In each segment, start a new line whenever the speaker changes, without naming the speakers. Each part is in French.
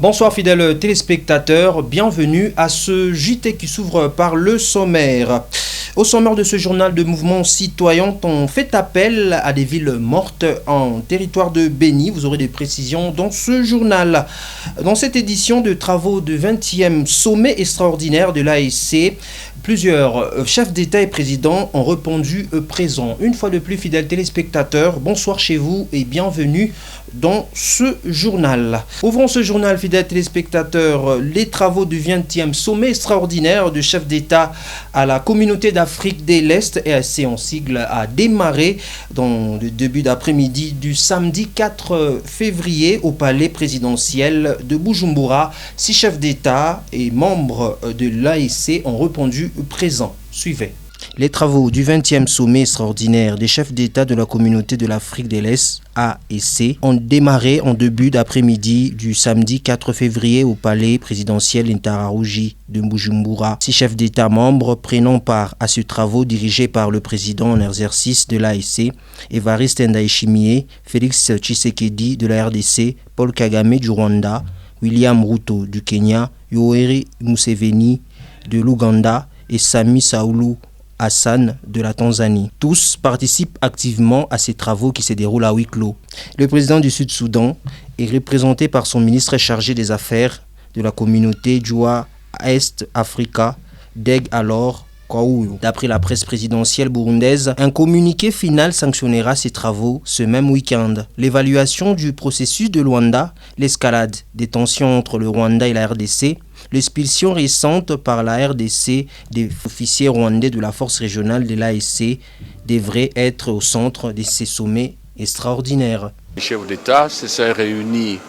Bonsoir fidèles téléspectateurs, bienvenue à ce JT qui s'ouvre par le sommaire. Au sommaire de ce journal de mouvement citoyen, on fait appel à des villes mortes en territoire de Béni. Vous aurez des précisions dans ce journal. Dans cette édition de travaux de 20e sommet extraordinaire de l'AEC, plusieurs chefs d'État et présidents ont répondu présents. Une fois de plus, fidèles téléspectateurs, bonsoir chez vous et bienvenue dans ce journal. Ouvrons ce journal, fidèles téléspectateurs, les travaux du 20e sommet extraordinaire de chefs d'État à la communauté d'Afrique de l'Est, EAC en sigle, a démarré dans le début d'après-midi du samedi 4 février au palais présidentiel de Bujumbura. 6 chefs d'État et membres de l'AEC ont répondu présents. Suivez. Les travaux du 20e sommet extraordinaire des chefs d'État de la communauté de l'Afrique de l'Est, AEC, ont démarré en début d'après-midi du samedi 4 février au palais présidentiel Intararougi de Bujumbura. 6 chefs d'État membres prenant part à ces travaux dirigés par le président en exercice de l'AEC, Evariste Ndayishimiye, Félix Tshisekedi de la RDC, Paul Kagame du Rwanda, William Ruto du Kenya, Yoweri Museveni de l'Ouganda et Sami Saoulou Hassan de la Tanzanie. Tous participent activement à ces travaux qui se déroulent à huis clos. Le président du Sud-Soudan est représenté par son ministre chargé des Affaires de la communauté Joua Est Africa, Deg Alors Kwaouyou. D'après la presse présidentielle burundaise, un communiqué final sanctionnera ces travaux ce même week-end. L'évaluation du processus de Luanda, l'escalade des tensions entre le Rwanda et la RDC, l'expulsion récente par la RDC des officiers rwandais de la force régionale de l'AEC devrait être au centre de ces sommets extraordinaires.
Les chefs d'État se sont réunis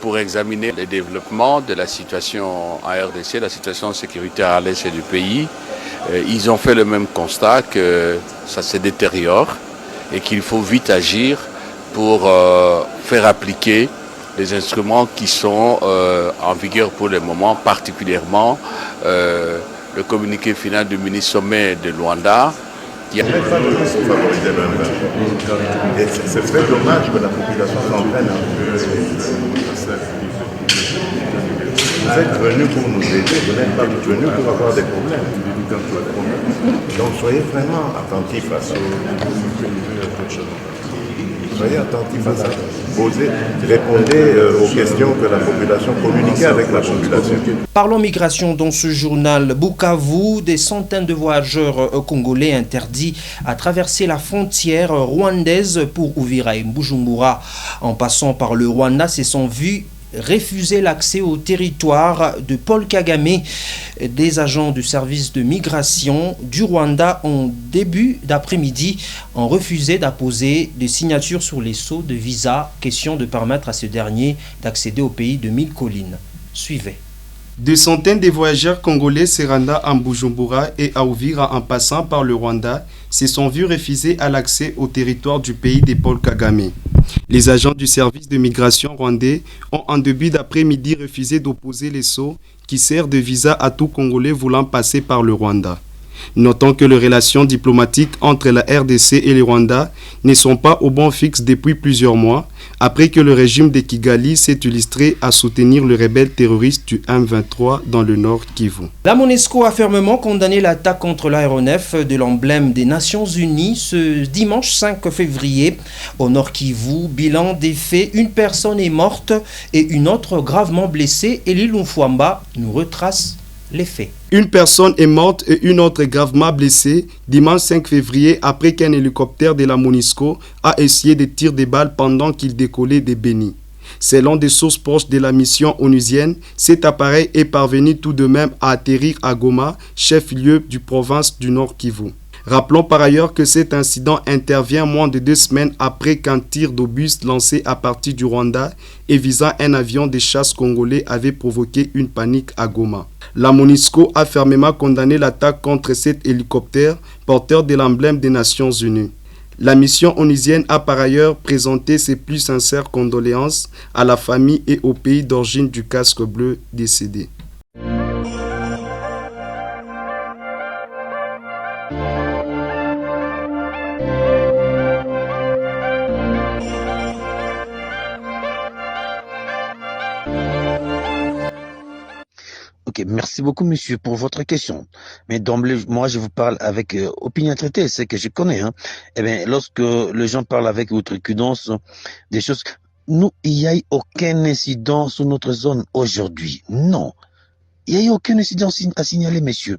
pour examiner le développement de la situation en RDC, la situation sécuritaire à l'est du pays. Ils ont fait le même constat que ça se détériore et qu'il faut vite agir pour faire appliquer les instruments qui sont en vigueur pour le moment, particulièrement le communiqué final du mini-sommet de Luanda.
Ce serait très dommage que la population s'entraîne un peu. Vous êtes venus pour nous aider, vous n'êtes pas venus pour avoir des problèmes. Donc soyez vraiment attentifs à ça. Soyez attentifs à ça. Posez, répondez aux questions que la population, communiquez avec la population.
Parlons migration dans ce journal. Bukavu, des centaines de voyageurs congolais interdits à traverser la frontière rwandaise pour Uvira et Bujumbura. En passant par le Rwanda, se sont vus refuser l'accès au territoire de Paul Kagame. Des agents du service de migration du Rwanda en début d'après-midi ont refusé d'apposer des signatures sur les sceaux de visa, question de permettre à ce dernier d'accéder au pays de 1000 collines. Suivez.
Des centaines de voyageurs congolais se rendant en Bujumbura et à Uvira en passant par le Rwanda se sont vus refuser à l'accès au territoire du pays de Paul Kagame. Les agents du service de migration rwandais ont en début d'après-midi refusé d'opposer les sceaux qui servent de visa à tout Congolais voulant passer par le Rwanda. Notons que les relations diplomatiques entre la RDC et le Rwanda ne sont pas au bon fixe depuis plusieurs mois, après que le régime de Kigali s'est illustré à soutenir le rebelle terroriste du M23 dans le nord Kivu.
La MONUSCO a fermement condamné l'attaque contre l'aéronef de l'emblème des Nations Unies ce dimanche 5 février au nord Kivu. Bilan des faits, une personne est morte et une autre gravement blessée. Elie Lumfwamba nous retrace les faits.
Une personne est morte et une autre gravement blessée dimanche 5 février après qu'un hélicoptère de la MONUSCO a essayé de tirer des balles pendant qu'il décollait de Béni. Selon des sources proches de la mission onusienne, cet appareil est parvenu tout de même à atterrir à Goma, chef-lieu du province du Nord Kivu. Rappelons par ailleurs que cet incident intervient moins de 2 semaines après qu'un tir d'obus lancé à partir du Rwanda et visant un avion de chasse congolais avait provoqué une panique à Goma. La MONUSCO a fermement condamné l'attaque contre cet hélicoptère porteur de l'emblème des Nations Unies. La mission onusienne a par ailleurs présenté ses plus sincères condoléances à la famille et au pays d'origine du casque bleu décédé.
Ok, merci beaucoup, monsieur, pour votre question. Mais d'emblée, moi, je vous parle avec opinion traitée, c'est que je connais. Hein. Eh bien, lorsque les gens parlent avec outrecuidance, des choses... Nous, il n'y a eu aucun incident sur notre zone aujourd'hui. Non. Il n'y a eu aucun incident à signaler, messieurs.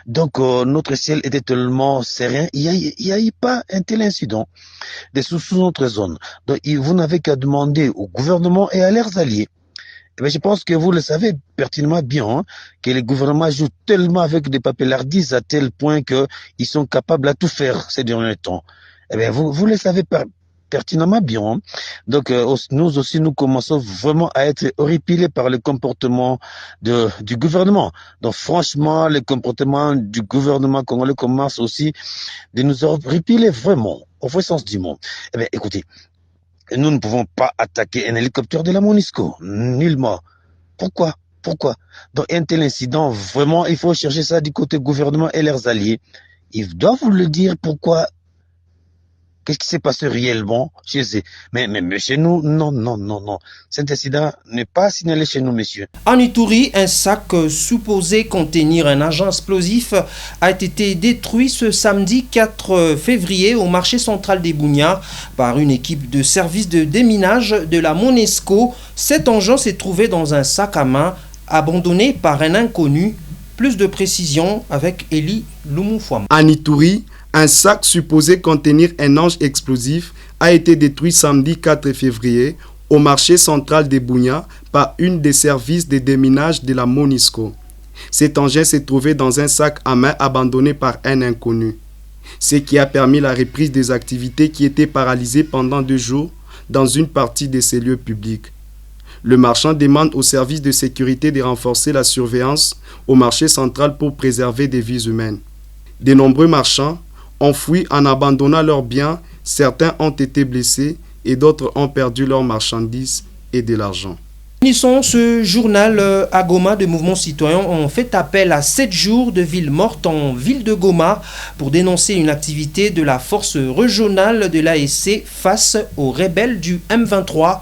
Donc, notre ciel était tellement serein. Il n'y a eu pas un tel incident sous notre zone. Donc, vous n'avez qu'à demander au gouvernement et à leurs alliés. Eh bien, je pense que vous le savez pertinemment bien, hein, que les gouvernements jouent tellement avec des papilardises à tel point qu'ils sont capables à tout faire ces derniers temps. Eh bien, vous le savez pertinemment bien. Hein. Donc, nous aussi, nous commençons vraiment à être horripilés par le comportement du gouvernement. Donc, franchement, le comportement du gouvernement congolais commence aussi de nous horripiler vraiment, au vrai sens du mot. Eh bien, écoutez, nous ne pouvons pas attaquer un hélicoptère de la MONUSCO, nullement. Pourquoi? Dans un tel incident, vraiment, il faut chercher ça du côté gouvernement et leurs alliés. Ils doivent vous le dire pourquoi. Qu'est-ce qui s'est passé réellement chez eux? Mais chez nous, non. Cet incident n'est pas signalé chez nous, messieurs.
En Ituri, un sac supposé contenir un agent explosif a été détruit ce samedi 4 février au marché central des Bougnats par une équipe de service de déminage de la MONUSCO. Cet engin s'est trouvé dans un sac à main abandonné par un inconnu. Plus de précisions avec Eli Lumufwam.
En Ituri, un sac supposé contenir un engin explosif a été détruit samedi 4 février au marché central des Bougnats par une des services de déminage de la MONUSCO. Cet engin s'est trouvé dans un sac à main abandonné par un inconnu, ce qui a permis la reprise des activités qui étaient paralysées pendant 2 jours dans une partie de ces lieux publics. Le marchand demande aux services de sécurité de renforcer la surveillance au marché central pour préserver des vies humaines. De nombreux marchands ont fui en abandonnant leurs biens, certains ont été blessés et d'autres ont perdu leurs marchandises et de l'argent.
Finissons ce journal à Goma. De mouvements citoyens ont fait appel à 7 jours de ville morte en ville de Goma pour dénoncer une activité de la force régionale de l'ASC face aux rebelles du M23.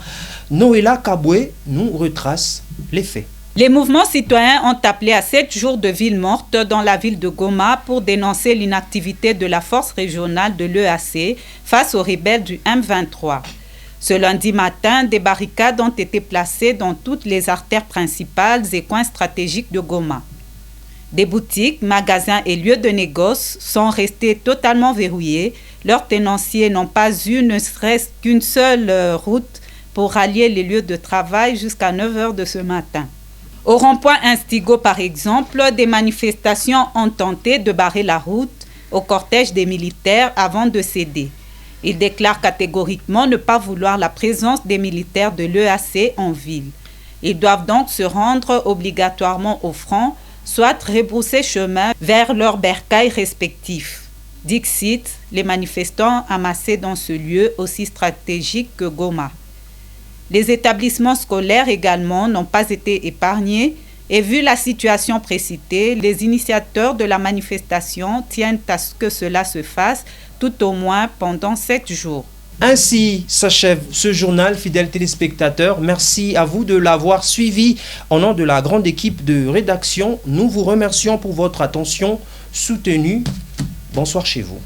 Noéla Kaboué nous retrace les faits.
Les mouvements citoyens ont appelé à 7 jours de ville morte dans la ville de Goma pour dénoncer l'inactivité de la force régionale de l'EAC face aux rebelles du M23. Ce lundi matin, des barricades ont été placées dans toutes les artères principales et coins stratégiques de Goma. Des boutiques, magasins et lieux de négoce sont restés totalement verrouillés. Leurs tenanciers n'ont pas eu ne serait-ce qu'une seule route pour rallier les lieux de travail jusqu'à 9 h de ce matin. Au rond-point Instigo, par exemple, des manifestations ont tenté de barrer la route au cortège des militaires avant de céder. Ils déclarent catégoriquement ne pas vouloir la présence des militaires de l'EAC en ville. Ils doivent donc se rendre obligatoirement au front, soit rebrousser chemin vers leurs bercailles respectifs. Dixit, les manifestants amassés dans ce lieu aussi stratégique que Goma. Les établissements scolaires également n'ont pas été épargnés et vu la situation précitée, les initiateurs de la manifestation tiennent à ce que cela se fasse tout au moins pendant 7 jours.
Ainsi s'achève ce journal, fidèles téléspectateurs. Merci à vous de l'avoir suivi. Au nom de la grande équipe de rédaction, nous vous remercions pour votre attention soutenue. Bonsoir chez vous.